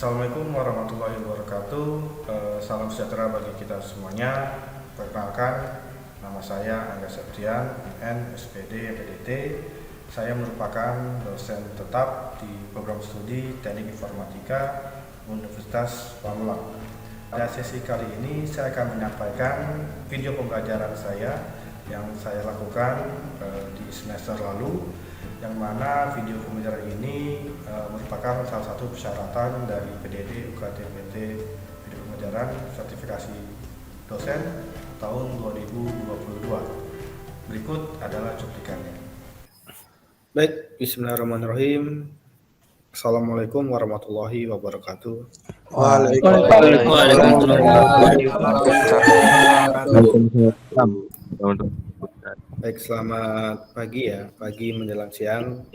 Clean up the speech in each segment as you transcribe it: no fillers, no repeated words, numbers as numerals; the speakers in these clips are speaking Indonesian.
Assalamualaikum warahmatullahi wabarakatuh. Salam sejahtera bagi kita semuanya. Perkenalkan, nama saya Angga Septian, MN, SPD, PDT. Saya merupakan dosen tetap di program studi Teknik Informatika Universitas Pamulang. Pada sesi kali ini saya akan menyampaikan video pembelajaran saya yang saya lakukan di semester lalu, yang mana video pembelajaran ini merupakan salah satu persyaratan dari PDD UKT-PT Video Pembelajaran Sertifikasi Dosen tahun 2022. Berikut adalah cuplikannya. Baik, bismillahirrahmanirrahim. Assalamualaikum warahmatullahi wabarakatuh. Baik, selamat pagi ya, pagi menjelang siang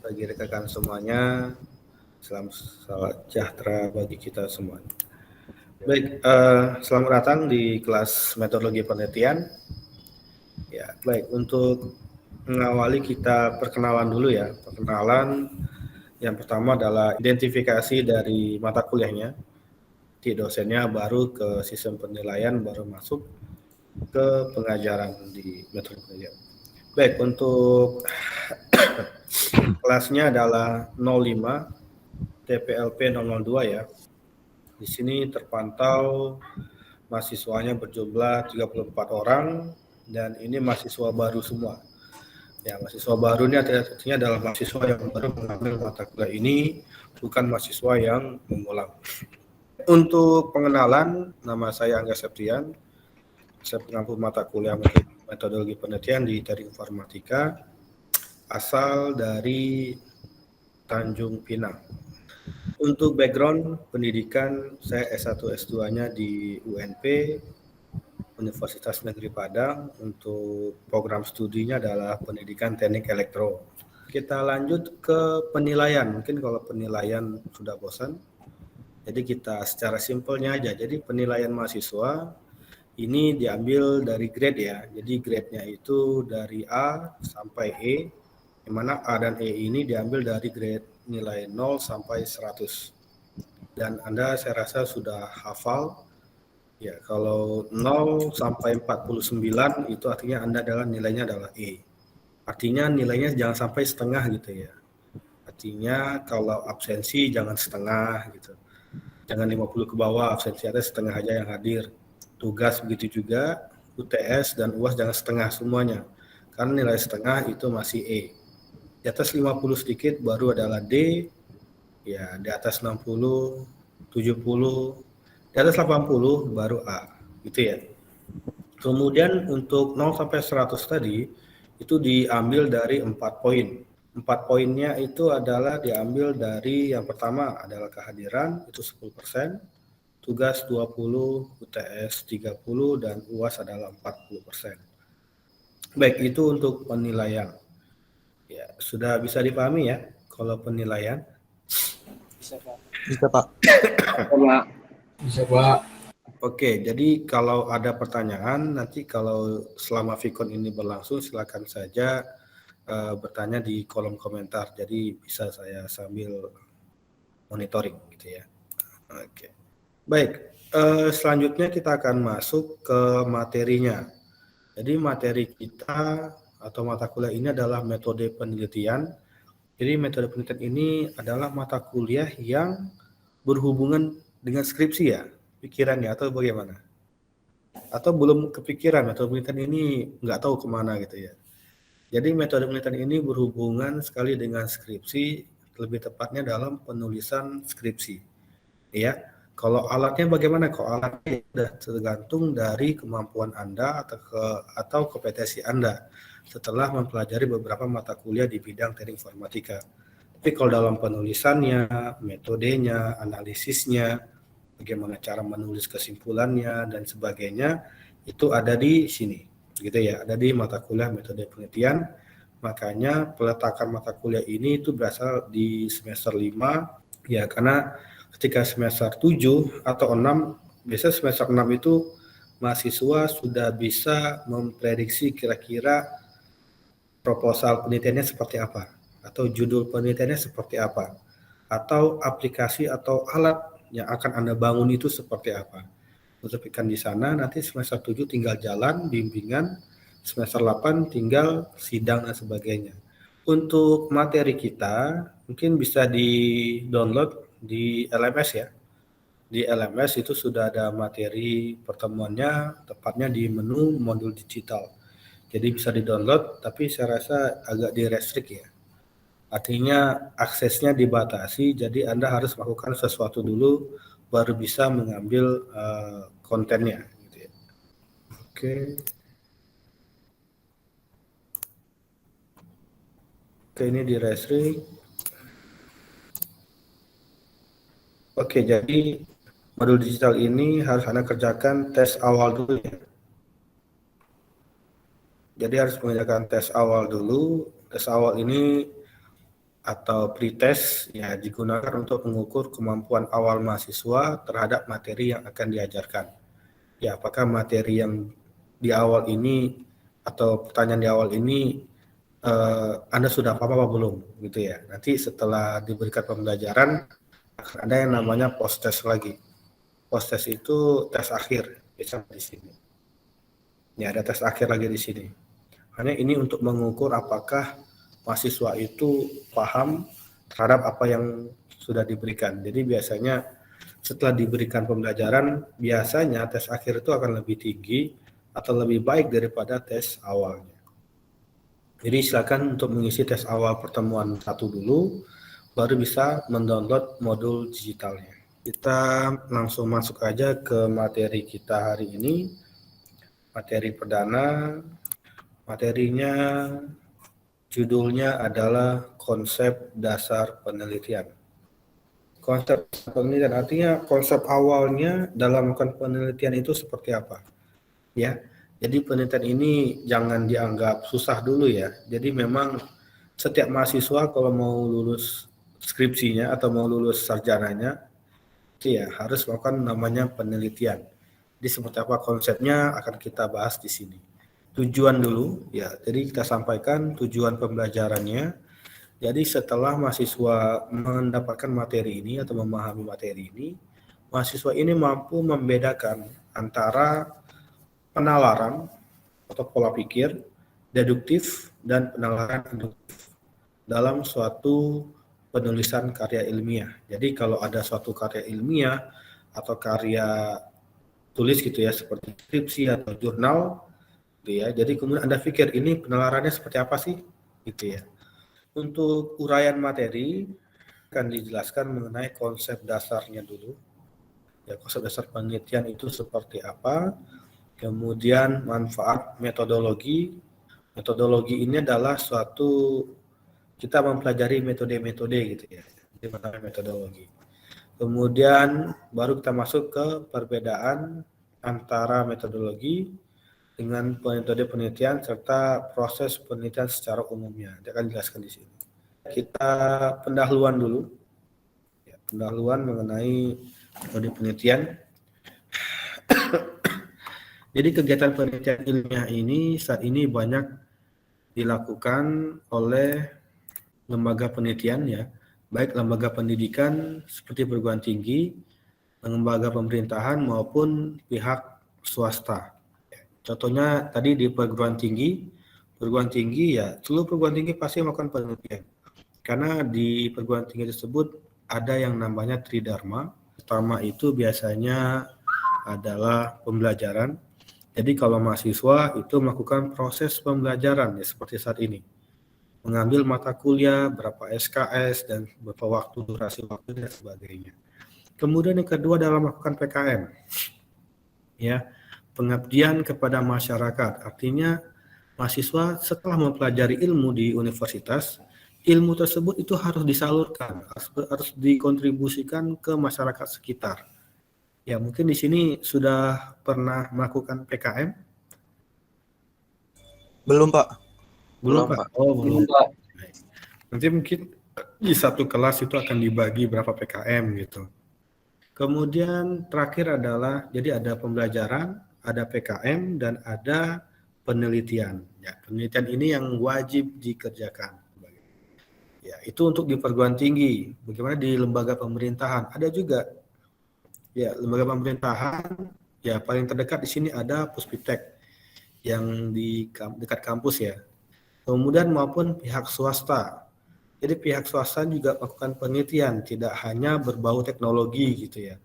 bagi rekan semuanya. Salam sejahtera bagi kita semua. Baik, selamat datang di kelas metodologi penelitian. Ya, baik, untuk mengawali kita perkenalan dulu ya. Perkenalan yang pertama adalah identifikasi dari mata kuliahnya. Di dosennya baru ke sistem penilaian, baru masuk ke pengajaran di metode penelitian. Baik, untuk kelasnya adalah 05 TPLP 002 ya. Di sini terpantau mahasiswanya berjumlah 34 orang dan ini mahasiswa baru semua. Ya, mahasiswa baru ini artinya adalah mahasiswa yang baru mengambil mata kuliah ini, bukan mahasiswa yang mengulang. Untuk pengenalan, nama saya Angga Septian. Saya pengampu mata kuliah metodologi penelitian di Teknik Informatika, asal dari Tanjung Pinang. Untuk background pendidikan, saya S1 S2-nya di UNP, Universitas Negeri Padang. Untuk program studinya adalah pendidikan teknik elektro. Kita lanjut ke penilaian. Mungkin kalau penilaian sudah bosan, jadi kita secara simpelnya aja. Jadi penilaian mahasiswa ini diambil dari grade ya. Jadi grade-nya itu dari A sampai E, di mana A dan E ini diambil dari grade nilai 0 sampai 100. Dan Anda saya rasa sudah hafal ya, kalau 0 sampai 49 itu artinya Anda adalah nilainya adalah E. Artinya nilainya jangan sampai setengah gitu ya. Artinya kalau absensi jangan setengah gitu. Jangan 50 ke bawah, absensi ada setengah aja yang hadir. Tugas begitu juga, UTS dan UAS jangan setengah semuanya. Karena nilai setengah itu masih E. Di atas 50 sedikit baru adalah D, ya di atas 60, 70, di atas 80 baru A, gitu ya. Kemudian untuk 0 sampai 100 tadi, itu diambil dari 4 poin. 4 poinnya itu adalah diambil dari yang pertama adalah kehadiran, itu 10%, tugas 20, UTS 30, dan UAS adalah 40%. Baik, itu untuk penilaian. Ya, sudah bisa dipahami ya kalau penilaian? Bisa, Pak. Bisa, Pak. Bisa, Pak. Oke, jadi kalau ada pertanyaan, nanti kalau selama Vicon ini berlangsung, silakan saja bertanya di kolom komentar. Jadi bisa saya sambil monitoring gitu ya. Oke. Baik, selanjutnya kita akan masuk ke materinya. Jadi materi kita atau mata kuliah ini adalah metode penelitian. Jadi metode penelitian ini adalah mata kuliah yang berhubungan dengan skripsi ya, pikirannya atau bagaimana? Atau belum kepikiran metode penelitian ini nggak tahu kemana gitu ya. Jadi metode penelitian ini berhubungan sekali dengan skripsi, lebih tepatnya dalam penulisan skripsi. Ya, kalau alatnya bagaimana? Kalau alatnya sudah tergantung dari kemampuan Anda atau kompetensi Anda setelah mempelajari beberapa mata kuliah di bidang teknik informatika. Tapi kalau dalam penulisannya, metodenya, analisisnya, bagaimana cara menulis kesimpulannya dan sebagainya, itu ada di sini, gitu ya, ada di mata kuliah metode penelitian. Makanya peletakan mata kuliah ini itu berasal di semester 5, ya, karena ketika semester 7 atau 6, biasanya semester 6 itu mahasiswa sudah bisa memprediksi kira-kira proposal penelitiannya seperti apa, atau judul penelitiannya seperti apa, atau aplikasi atau alat yang akan Anda bangun itu seperti apa. Usahakan di sana, nanti semester 7 tinggal jalan, bimbingan, semester 8 tinggal sidang dan sebagainya. Untuk materi kita, mungkin bisa di-download di LMS ya. Di LMS itu sudah ada materi pertemuannya, tepatnya di menu modul digital. Jadi bisa di-download, tapi saya rasa agak di-restrict ya. Artinya aksesnya dibatasi, jadi Anda harus melakukan sesuatu dulu, baru bisa mengambil kontennya. Gitu ya. Oke. Oke, ini di-restrict. Oke, jadi modul digital ini harus Anda kerjakan tes awal dulu ya. Jadi harus mengerjakan tes awal dulu. Tes awal ini atau pretest ya digunakan untuk mengukur kemampuan awal mahasiswa terhadap materi yang akan diajarkan. Ya, apakah materi yang di awal ini atau pertanyaan di awal ini Anda sudah apa belum gitu ya. Nanti setelah diberikan pembelajaran akan ada yang namanya post test lagi. Post test itu tes akhir, bisa di sini. Ya, ada tes akhir lagi di sini. Hanya ini untuk mengukur apakah mahasiswa itu paham terhadap apa yang sudah diberikan. Jadi biasanya setelah diberikan pembelajaran, biasanya tes akhir itu akan lebih tinggi atau lebih baik daripada tes awalnya. Jadi silakan untuk mengisi tes awal pertemuan 1 dulu, baru bisa mendownload modul digitalnya. Kita langsung masuk aja ke materi kita hari ini. Materi perdana, materinya judulnya adalah konsep dasar penelitian. Konsep penelitian artinya konsep awalnya dalam melakukan penelitian itu seperti apa. Ya, jadi penelitian ini jangan dianggap susah dulu ya. Jadi memang setiap mahasiswa kalau mau lulus skripsinya atau mau lulus sarjananya, itu ya harus melakukan namanya penelitian. Jadi seperti apa konsepnya akan kita bahas di sini. Tujuan dulu ya, jadi kita sampaikan tujuan pembelajarannya. Jadi setelah mahasiswa mendapatkan materi ini atau memahami materi ini, mahasiswa ini mampu membedakan antara penalaran atau pola pikir, deduktif, dan penalaran induktif dalam suatu penulisan karya ilmiah. Jadi kalau ada suatu karya ilmiah atau karya tulis gitu ya, seperti skripsi atau jurnal, gitu ya. Jadi kemudian Anda pikir ini penalarannya seperti apa sih, gitu ya. Untuk uraian materi akan dijelaskan mengenai konsep dasarnya dulu. Ya, konsep dasar penelitian itu seperti apa? Kemudian manfaat metodologi. Metodologi ini adalah suatu kita mempelajari metode-metode gitu ya. Jadi metodologi. Kemudian baru kita masuk ke perbedaan antara metodologi dengan metode penelitian serta proses penelitian secara umumnya. Dia akan jelaskan di sini. Kita pendahuluan dulu. Ya, pendahuluan mengenai metode penelitian. Jadi kegiatan penelitian ilmiah ini saat ini banyak dilakukan oleh lembaga penelitian ya, baik lembaga pendidikan seperti perguruan tinggi, lembaga pemerintahan maupun pihak swasta. Contohnya tadi di perguruan tinggi ya seluruh perguruan tinggi pasti melakukan penelitian. Karena di perguruan tinggi tersebut ada yang namanya tridharma. Pertama itu biasanya adalah pembelajaran. Jadi kalau mahasiswa itu melakukan proses pembelajaran ya seperti saat ini. Mengambil mata kuliah, berapa SKS dan berapa waktu, durasi waktu dan sebagainya. Kemudian yang kedua adalah melakukan PKM. Ya, pengabdian kepada masyarakat. Artinya mahasiswa setelah mempelajari ilmu di universitas, ilmu tersebut itu harus disalurkan, harus dikontribusikan ke masyarakat sekitar. Ya, mungkin di sini sudah pernah melakukan PKM? Belum, Pak. Belum, Pak. Oh, belum. Pak. Nanti mungkin di satu kelas itu akan dibagi berapa PKM gitu. Kemudian terakhir adalah jadi ada pembelajaran, ada PKM dan ada penelitian. Ya, penelitian ini yang wajib dikerjakan. Ya, itu untuk di perguruan tinggi. Bagaimana di lembaga pemerintahan? Ada juga Ya, lembaga pemerintahan ya paling terdekat di sini ada Puspitek yang dekat kampus ya. Kemudian maupun pihak swasta. Jadi pihak swasta juga melakukan penelitian, tidak hanya berbau teknologi gitu ya.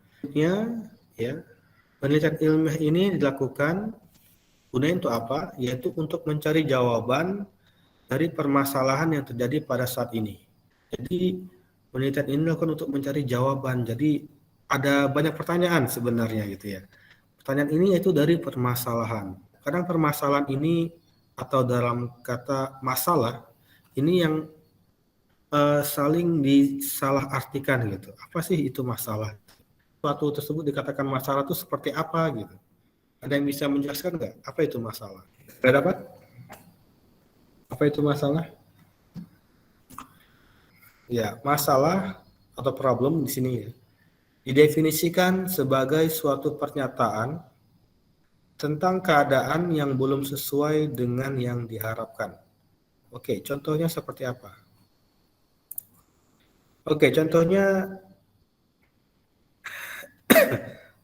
Ya, penelitian ilmiah ini dilakukan gunanya untuk apa? Yaitu untuk mencari jawaban dari permasalahan yang terjadi pada saat ini. Jadi penelitian ini dilakukan untuk mencari jawaban. Jadi ada banyak pertanyaan sebenarnya gitu ya. Pertanyaan ini yaitu dari permasalahan. Kadang permasalahan ini atau dalam kata masalah ini yang saling disalahartikan gitu. Apa sih itu masalah? Suatu tersebut dikatakan masalah itu seperti apa gitu. Ada yang bisa menjelaskan nggak? Apa itu masalah? Ada dapat? Apa itu masalah? Ya, masalah atau problem di sini ya, didefinisikan sebagai suatu pernyataan tentang keadaan yang belum sesuai dengan yang diharapkan. Oke, contohnya seperti apa? Oke, contohnya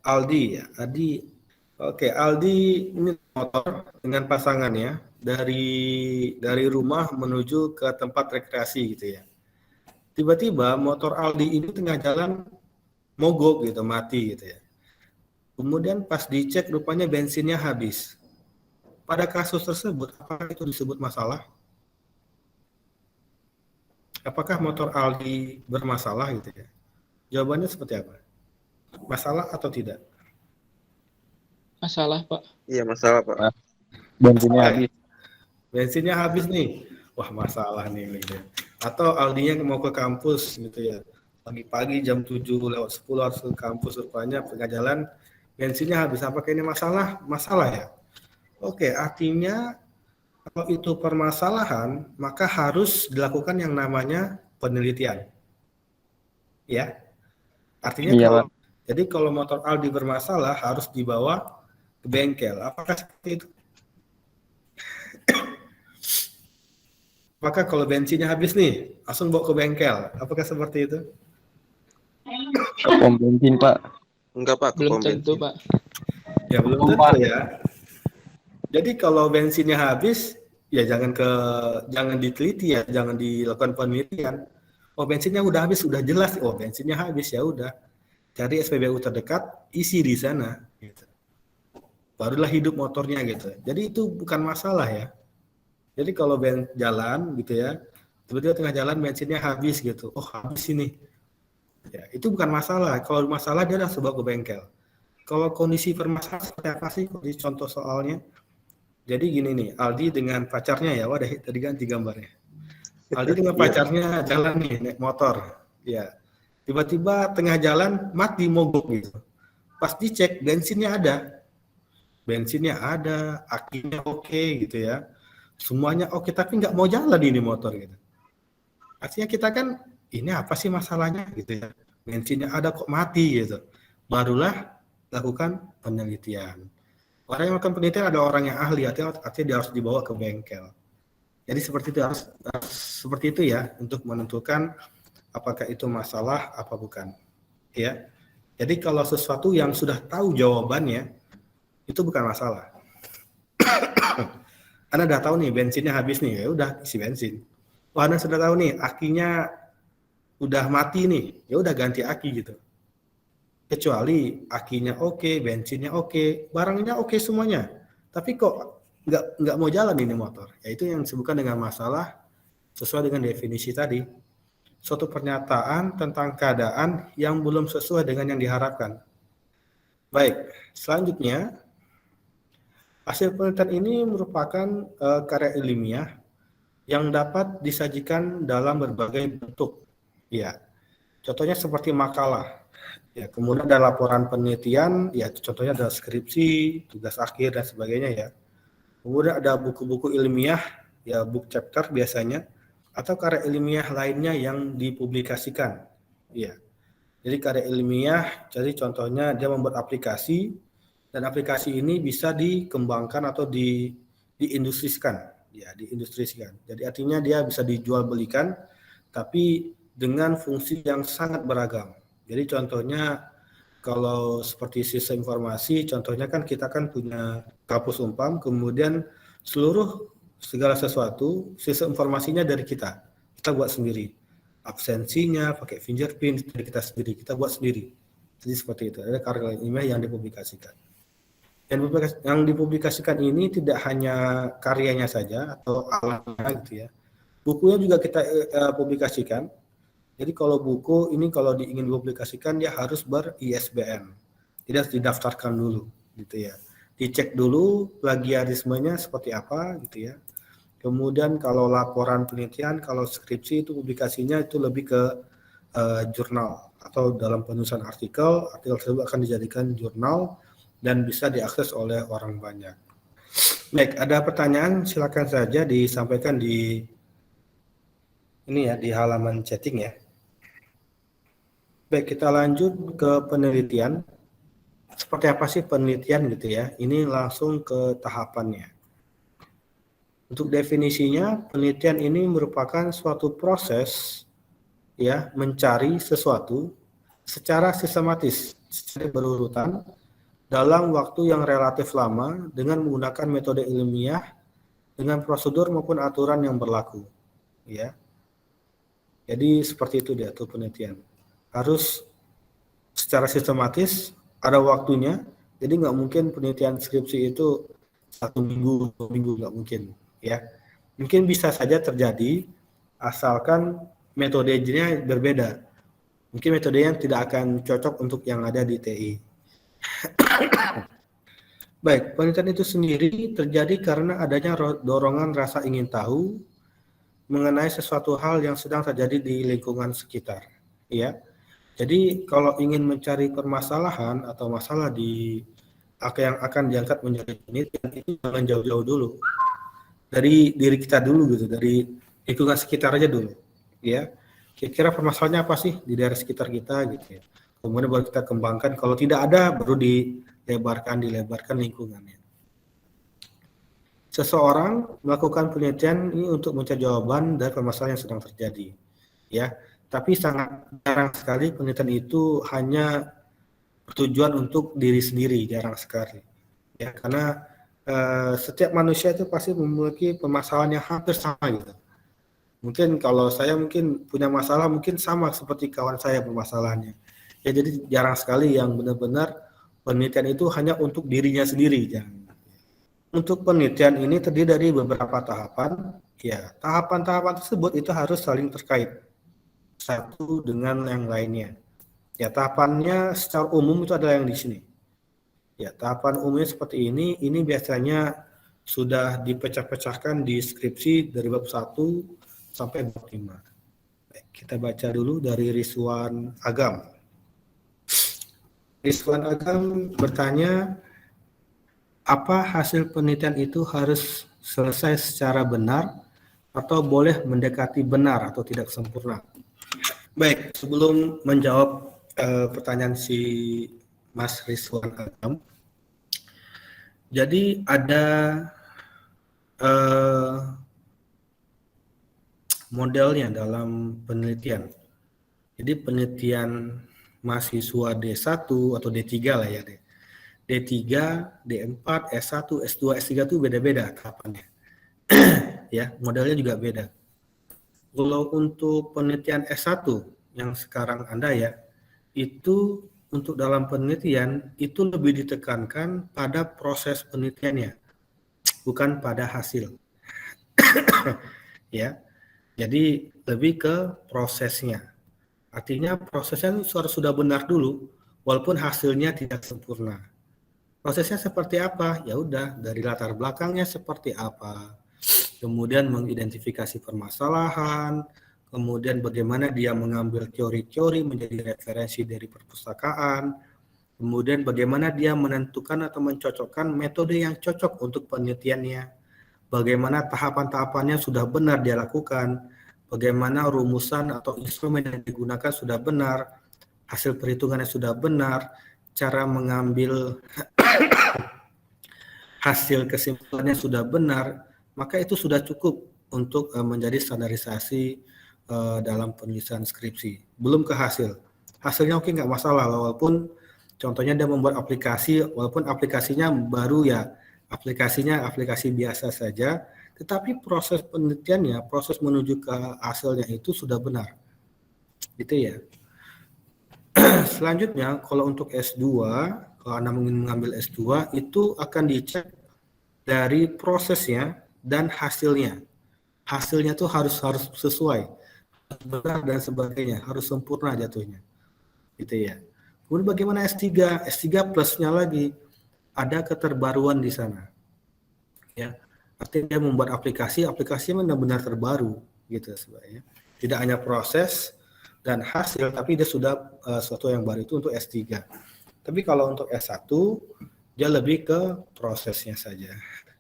Aldi ya. Aldi ini motor dengan pasangannya dari rumah menuju ke tempat rekreasi gitu ya. Tiba-tiba motor Aldi ini tengah jalan mogok gitu, mati gitu ya. Kemudian pas dicek rupanya bensinnya habis. Pada kasus tersebut, apakah itu disebut masalah? Apakah motor Aldi bermasalah gitu ya? Jawabannya seperti apa? Masalah atau tidak? Masalah, Pak. Iya, masalah, Pak. Bensinnya habis. Bensinnya habis nih. Wah, masalah nih gitu ya. Atau Aldinya mau ke kampus gitu ya. Pagi-pagi jam 7 lewat 10 harus ke kampus, rupanya tengah jalan bensinnya habis. Apakah ini masalah? Masalah ya. Oke, artinya kalau itu permasalahan, maka harus dilakukan yang namanya penelitian. Ya. Artinya Iya, kalau Pak. jadi kalau motor Aldi bermasalah harus dibawa ke bengkel. Apakah seperti itu? Apakah kalau bensinnya habis nih, langsung bawa ke bengkel? Apakah seperti itu? Ke pom bensin, Pak. Enggak, Pak, ke Belum pom tentu, bensin. Pak. Ya belum tentu ya. Jadi kalau bensinnya habis, ya jangan diteliti ya, jangan dilakukan penelitian. Oh bensinnya udah habis, udah jelas. Oh bensinnya habis, ya udah. Cari SPBU terdekat, isi di sana. Gitu. Barulah hidup motornya gitu. Jadi itu bukan masalah ya. Jadi kalau jalan gitu ya, tiba-tiba tengah jalan bensinnya habis gitu. Oh habis ini. Ya, itu bukan masalah. Kalau masalah dia langsung bawa ke bengkel. Kalau kondisi permasalahan seperti apa sih? Kondisi contoh soalnya. Jadi gini nih, Aldi dengan pacarnya ya, wadah tadi ganti gambarnya. Aldi dengan pacarnya jalan nih naik motor. Ya. Tiba-tiba tengah jalan mati mogok gitu. Pas dicek bensinnya ada. Bensinnya ada, akinya oke gitu ya. Semuanya oke, tapi nggak mau jalan ini motor gitu. Artinya kita kan ini apa sih masalahnya gitu ya. Bensinnya ada kok mati gitu. Barulah lakukan penelitian. Orang yang melakukan penelitian ada orang yang ahli, artinya dia harus dibawa ke bengkel. Jadi seperti itu harus seperti itu ya untuk menentukan apakah itu masalah apa bukan. Ya. Jadi kalau sesuatu yang sudah tahu jawabannya itu bukan masalah. Anda udah tahu nih bensinnya habis nih, ya udah isi bensin. Wah, Anda sudah tahu nih akinya udah mati nih, ya udah ganti aki gitu. Kecuali akinya oke, bensinnya oke, barangnya oke semuanya. Tapi kok nggak mau jalan ini motor. Ya itu yang disebutkan dengan masalah sesuai dengan definisi tadi. Suatu pernyataan tentang keadaan yang belum sesuai dengan yang diharapkan. Baik, selanjutnya hasil penelitian ini merupakan karya ilmiah yang dapat disajikan dalam berbagai bentuk. Ya, contohnya seperti makalah. Ya, kemudian ada laporan penelitian, ya contohnya ada skripsi, tugas akhir dan sebagainya ya. Kemudian ada buku-buku ilmiah, ya book chapter biasanya, atau karya ilmiah lainnya yang dipublikasikan. Ya. Jadi karya ilmiah, jadi contohnya dia membuat aplikasi dan aplikasi ini bisa dikembangkan atau diindustrikan, ya diindustrikan. Jadi artinya dia bisa dijual belikan, tapi dengan fungsi yang sangat beragam. Jadi contohnya kalau seperti sistem informasi, contohnya kan kita kan punya Kapus Umpam, kemudian segala sesuatu, sistem informasinya dari kita buat sendiri. Absensinya, pakai fingerprint dari kita sendiri, kita buat sendiri. Jadi seperti itu, ada karya ilmiah yang dipublikasikan. Yang dipublikasikan ini tidak hanya karyanya saja atau alatnya gitu ya. Bukunya juga kita publikasikan. Jadi kalau buku ini kalau ingin dipublikasikan dia harus ber-ISBN. Tidak harus didaftarkan dulu gitu ya. Dicek dulu plagiarismenya seperti apa gitu ya. Kemudian kalau laporan penelitian, kalau skripsi itu publikasinya itu lebih ke jurnal atau dalam penulisan artikel tersebut akan dijadikan jurnal dan bisa diakses oleh orang banyak. Baik, ada pertanyaan silakan saja disampaikan di halaman chatting ya. Baik, kita lanjut ke penelitian. Seperti apa sih penelitian gitu ya? Ini langsung ke tahapannya. Untuk definisinya, penelitian ini merupakan suatu proses ya mencari sesuatu secara sistematis, secara berurutan dalam waktu yang relatif lama dengan menggunakan metode ilmiah dengan prosedur maupun aturan yang berlaku, ya. Jadi seperti itu dia tuh penelitian. Harus secara sistematis, ada waktunya. Jadi nggak mungkin penelitian skripsi itu 1 minggu, 2 minggu, nggak mungkin. Ya, mungkin bisa saja terjadi asalkan metodenya berbeda. Mungkin metode yang tidak akan cocok untuk yang ada di TI. Baik, penelitian itu sendiri terjadi karena adanya dorongan rasa ingin tahu mengenai sesuatu hal yang sedang terjadi di lingkungan sekitar. Ya, jadi kalau ingin mencari permasalahan atau masalah yang akan diangkat menjadi penelitian itu jangan jauh-jauh dulu. Dari diri kita dulu gitu, dari lingkungan sekitar aja dulu, ya. Kira-kira permasalahannya apa sih di daerah sekitar kita gitu ya. Kemudian baru kita kembangkan, kalau tidak ada baru dilebarkan lingkungannya. Seseorang melakukan penelitian ini untuk mencari jawaban dari permasalahan yang sedang terjadi, ya. Tapi sangat jarang sekali penelitian itu hanya bertujuan untuk diri sendiri, jarang sekali, ya. Karena setiap manusia itu pasti memiliki permasalahan yang hampir sama gitu. Mungkin kalau saya mungkin punya masalah mungkin sama seperti kawan saya permasalahannya. Ya jadi jarang sekali yang benar-benar penelitian itu hanya untuk dirinya sendiri. Untuk penelitian ini terdiri dari beberapa tahapan. Ya, tahapan-tahapan tersebut itu harus saling terkait satu dengan yang lainnya. Ya, tahapannya secara umum itu adalah yang di sini. Ya, tahapan umumnya seperti ini biasanya sudah dipecah-pecahkan di skripsi dari bab 1 sampai bab 5. Baik, kita baca dulu dari Rizwan Agam. Rizwan Agam bertanya, apa hasil penelitian itu harus selesai secara benar atau boleh mendekati benar atau tidak sempurna? Baik, sebelum menjawab pertanyaan si Mas Rizwan Agam. Jadi ada modelnya dalam penelitian. Jadi penelitian mahasiswa D1 atau D3 lah ya. D3, D4, S1, S2, S3 itu beda-beda tahapannya. Ya, modelnya juga beda. Kalau untuk penelitian S1 yang sekarang Anda ya, itu untuk dalam penelitian itu lebih ditekankan pada proses penelitiannya, bukan pada hasil. Ya, jadi lebih ke prosesnya. Artinya prosesnya harus sudah benar dulu, walaupun hasilnya tidak sempurna. Prosesnya seperti apa? Ya udah, dari latar belakangnya seperti apa, kemudian mengidentifikasi permasalahan, kemudian bagaimana dia mengambil teori-teori menjadi referensi dari perpustakaan, kemudian bagaimana dia menentukan atau mencocokkan metode yang cocok untuk penelitiannya, bagaimana tahapan-tahapannya sudah benar dia lakukan, bagaimana rumusan atau instrumen yang digunakan sudah benar, hasil perhitungannya sudah benar, cara mengambil hasil kesimpulannya sudah benar, maka itu sudah cukup untuk menjadi standarisasi dalam penulisan skripsi. Belum ke hasil. Hasilnya oke nggak masalah, walaupun Contohnya dia membuat aplikasi, walaupun aplikasinya baru ya, aplikasinya aplikasi biasa saja, tetapi proses penelitiannya, proses menuju ke hasilnya itu sudah benar. Gitu ya. Selanjutnya, kalau untuk S2, kalau Anda ingin mengambil S2, itu akan dicek dari prosesnya dan hasilnya. Hasilnya tuh harus sesuai, benar dan sebagainya, harus sempurna jatuhnya. Gitu ya. Kemudian bagaimana S3? S3 plusnya lagi, ada keterbaruan di sana. Ya. Artinya dia membuat aplikasinya benar-benar terbaru gitu sebenarnya. Tidak hanya proses dan hasil, tapi dia sudah sesuatu yang baru itu untuk S3. Tapi kalau untuk S1, dia lebih ke prosesnya saja.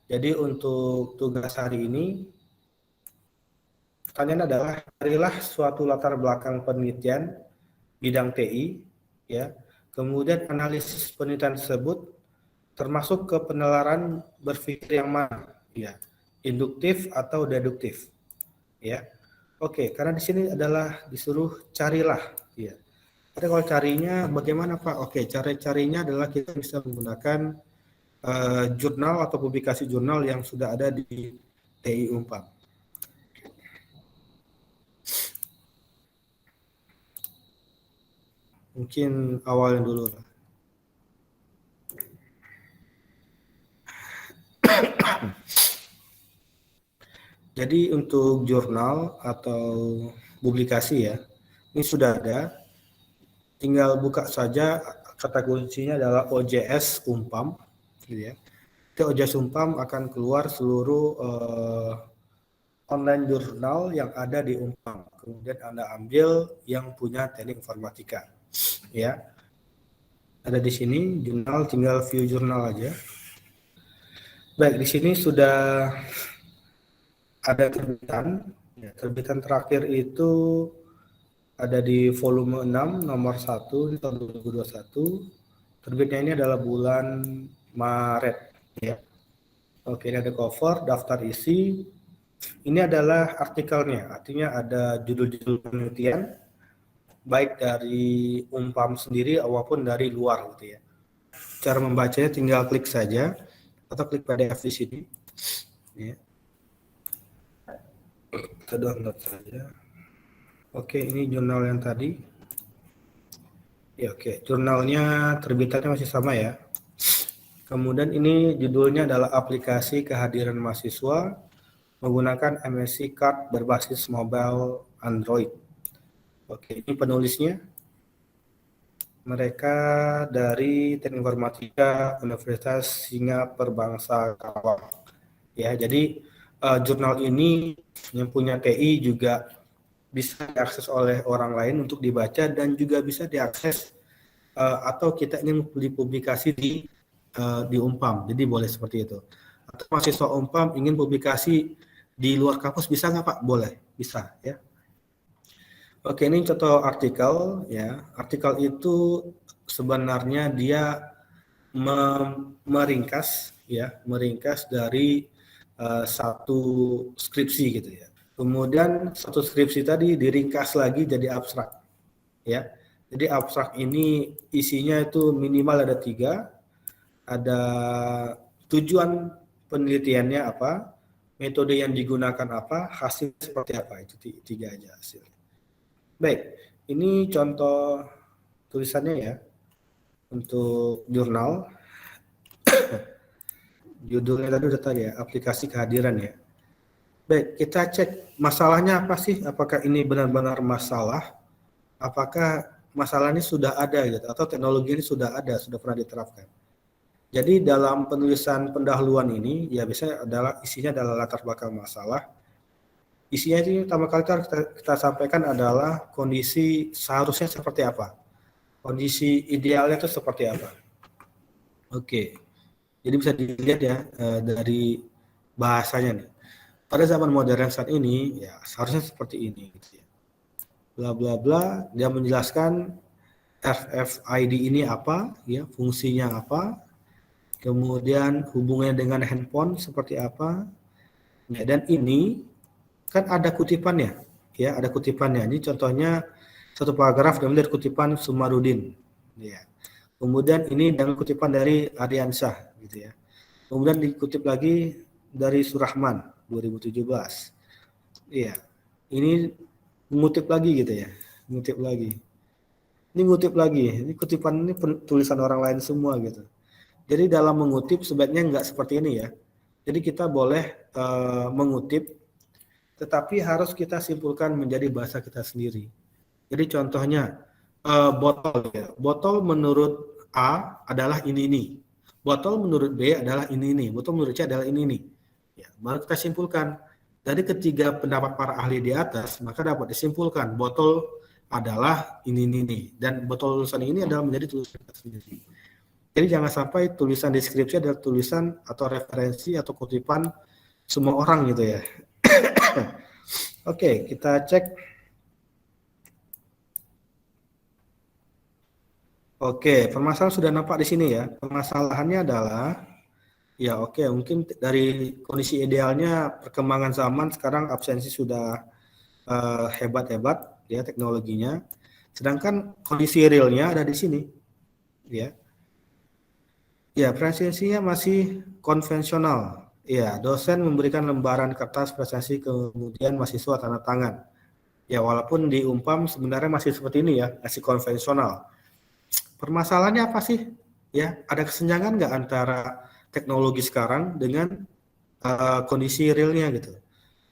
Jadi untuk tugas hari ini, pertanyaan adalah, carilah suatu latar belakang penelitian bidang TI, ya. Kemudian analisis penelitian tersebut termasuk ke penalaran berpikir yang mana, ya, induktif atau deduktif, ya. Oke, karena di sini adalah disuruh carilah, ya. Tapi kalau carinya bagaimana Pak? Oke, carinya adalah kita bisa menggunakan jurnal atau publikasi jurnal yang sudah ada di TI Unpam. Mungkin awalnya dulu. Jadi untuk jurnal atau publikasi ya, ini sudah ada. Tinggal buka saja, kata kuncinya adalah OJS Unpam, gitu ya. Di OJS Unpam akan keluar seluruh online jurnal yang ada di Unpam. Kemudian Anda ambil yang punya teknik informatika, ya. Ada di sini jurnal, tinggal view jurnal aja. Baik, di sini sudah ada terbitan. Ya, terbitan terakhir itu ada di volume 6 nomor 1 di tahun 2021. Terbitnya ini adalah bulan Maret, ya. Oke, ini ada cover, daftar isi. Ini adalah artikelnya, artinya ada judul-judul penelitian baik dari Unpam sendiri maupun dari luar gitu ya. Cara membacanya tinggal klik saja atau klik PDF di sini. Ya. Kita download saja. Oke, ini jurnal yang tadi. Ya, oke, jurnalnya terbitannya masih sama ya. Kemudian ini judulnya adalah aplikasi kehadiran mahasiswa menggunakan MSc Card berbasis mobile Android. Oke, ini penulisnya. Mereka dari Teknik Informatika Universitas Singa Perbangsa Karawang. Ya, jadi jurnal ini yang punya TI juga bisa diakses oleh orang lain untuk dibaca dan juga bisa diakses atau kita ingin dipublikasi di Unpam, jadi boleh seperti itu. Atau mahasiswa Unpam ingin publikasi di luar kampus bisa nggak Pak? Boleh, bisa ya. Oke, ini contoh artikel ya. Artikel itu sebenarnya dia meringkas dari satu skripsi gitu ya. Kemudian satu skripsi tadi diringkas lagi jadi abstrak ya. Jadi abstrak ini isinya itu minimal ada 3. Ada tujuan penelitiannya apa, metode yang digunakan apa, hasil seperti apa, itu 3 aja hasilnya. Baik, ini contoh tulisannya ya untuk jurnal. Judulnya tadi udah tadi ya, aplikasi kehadiran ya. Baik, kita cek masalahnya apa sih? Apakah ini benar-benar masalah? Apakah masalah ini sudah ada gitu, atau teknologi ini sudah ada, sudah pernah diterapkan? Jadi dalam penulisan pendahuluan ini ya biasanya isinya adalah latar belakang masalah. Isinya ini pertama kali kita sampaikan adalah kondisi seharusnya seperti apa. Kondisi idealnya itu seperti apa. Oke. Jadi bisa dilihat ya dari bahasanya nih. Pada zaman modern saat ini ya seharusnya seperti ini gitu ya. Bla bla bla, dia menjelaskan RFID ini apa ya, fungsinya apa. Kemudian hubungannya dengan handphone seperti apa. Ya, dan ini kan ada kutipannya, ya ada kutipannya. Ini contohnya satu paragraf dari kutipan Sumarudin. Ya. Kemudian ini dengan kutipan dari Aryansyah gitu ya. Kemudian dikutip lagi dari Surahman 2017. Iya. Ini mengutip lagi gitu ya. Mengutip lagi. Ini ngutip lagi. Ini kutipan ini tulisan orang lain semua gitu. Jadi dalam mengutip sebaiknya nggak seperti ini ya. Jadi kita boleh mengutip, tetapi harus kita simpulkan menjadi bahasa kita sendiri. Jadi contohnya botol ya. Botol menurut A adalah ini. Botol menurut B adalah ini. Botol menurut C adalah ini. Ya, baru kita simpulkan. Dari ketiga pendapat para ahli di atas, maka dapat disimpulkan botol adalah ini. Dan botol tulisan ini adalah menjadi tulisan kita sendiri. Jadi jangan sampai tulisan deskripsi adalah tulisan atau referensi atau kutipan semua orang gitu ya. Oke, kita cek. Oke, permasalahan sudah nampak di sini ya. Permasalahannya adalah, ya oke, mungkin dari kondisi idealnya perkembangan zaman sekarang absensi sudah hebat-hebat ya teknologinya. Sedangkan kondisi realnya ada di sini, ya. Ya, presensinya masih konvensional. Ya, dosen memberikan lembaran kertas presensi kemudian mahasiswa tanda tangan. Ya, walaupun di Umpam sebenarnya masih seperti ini ya, masih konvensional. Permasalahannya apa sih? Ya, ada kesenjangan nggak antara teknologi sekarang dengan kondisi realnya gitu.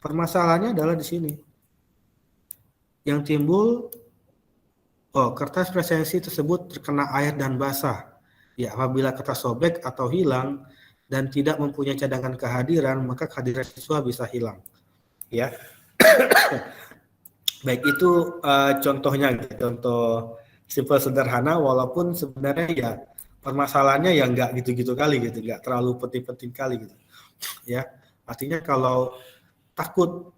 Permasalahannya adalah di sini. Yang timbul, kertas presensi tersebut terkena air dan basah. Ya, apabila kertas sobek atau hilang dan tidak mempunyai cadangan kehadiran, maka kehadiran siswa bisa hilang. Ya, baik itu contohnya, contoh simpel sederhana, walaupun sebenarnya ya permasalahannya ya nggak gitu-gitu kali gitu, nggak terlalu penting-penting kali gitu. Ya, artinya kalau takut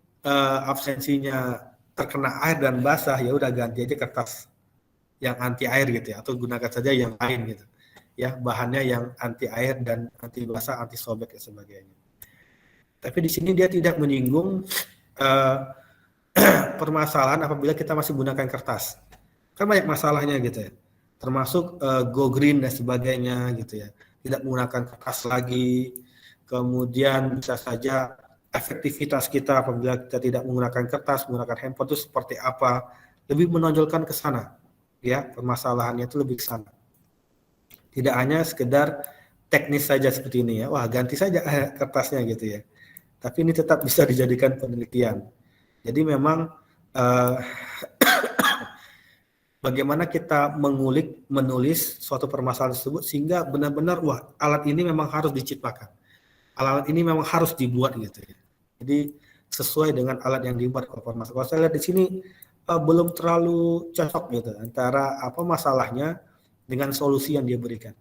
absensinya terkena air dan basah, ya udah ganti aja kertas yang anti air gitu ya, atau gunakan saja yang lain gitu. Ya, bahannya yang anti air dan anti basah, anti sobek dan sebagainya. Tapi di sini dia tidak menyinggung permasalahan apabila kita masih menggunakan kertas. Kan banyak masalahnya gitu ya. Termasuk go green dan sebagainya gitu ya. Tidak menggunakan kertas lagi. Kemudian bisa saja efektivitas kita apabila kita tidak menggunakan kertas, menggunakan handphone itu seperti apa. Lebih menonjolkan ke sana. Ya, permasalahannya itu lebih ke sana. Tidak hanya sekedar teknis saja seperti ini ya. Wah, ganti saja kertasnya gitu ya. Tapi ini tetap bisa dijadikan penelitian. Jadi memang bagaimana kita mengulik, menulis suatu permasalahan tersebut sehingga benar-benar wah, alat ini memang harus diciptakan. Alat ini memang harus dibuat gitu ya. Jadi sesuai dengan alat yang dibuat kalau permasalahan. Kalau saya lihat di sini belum terlalu cocok gitu antara apa masalahnya dengan solusi yang dia berikan.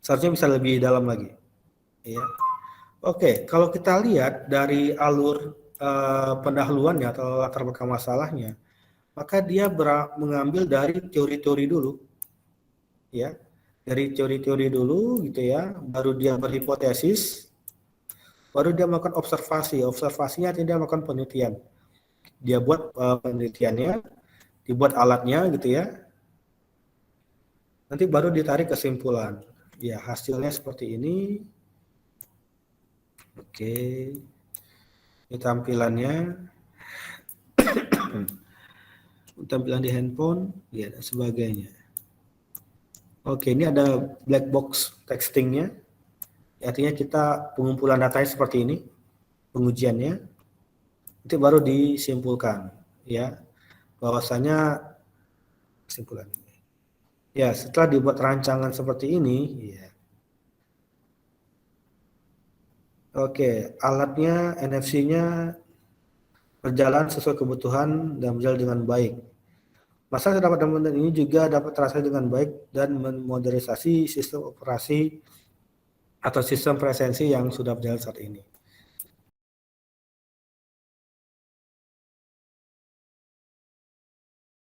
Seharusnya bisa lebih dalam lagi. Ya. Oke, kalau kita lihat dari alur pendahuluannya atau latar belakang masalahnya, maka dia mengambil dari teori-teori dulu. Ya. Dari teori-teori dulu gitu ya, baru dia berhipotesis, baru dia melakukan observasi. Observasinya artinya dia melakukan penelitian. Dia buat penelitiannya, dibuat alatnya gitu ya. Nanti baru ditarik kesimpulan. Ya, hasilnya seperti ini. Oke. Ini tampilannya. Tampilan di handphone, ya dan sebagainya. Oke, ini ada black box textingnya. Artinya kita pengumpulan datanya seperti ini. Pengujiannya. Itu baru disimpulkan. Ya, bahwasanya kesimpulan. Ya, setelah dibuat rancangan seperti ini, ya. Oke, alatnya, NFC-nya berjalan sesuai kebutuhan dan berjalan dengan baik. Masalah dapat teman-teman ini juga dapat terasa dengan baik dan memodernisasi sistem operasi atau sistem presensi yang sudah berjalan saat ini.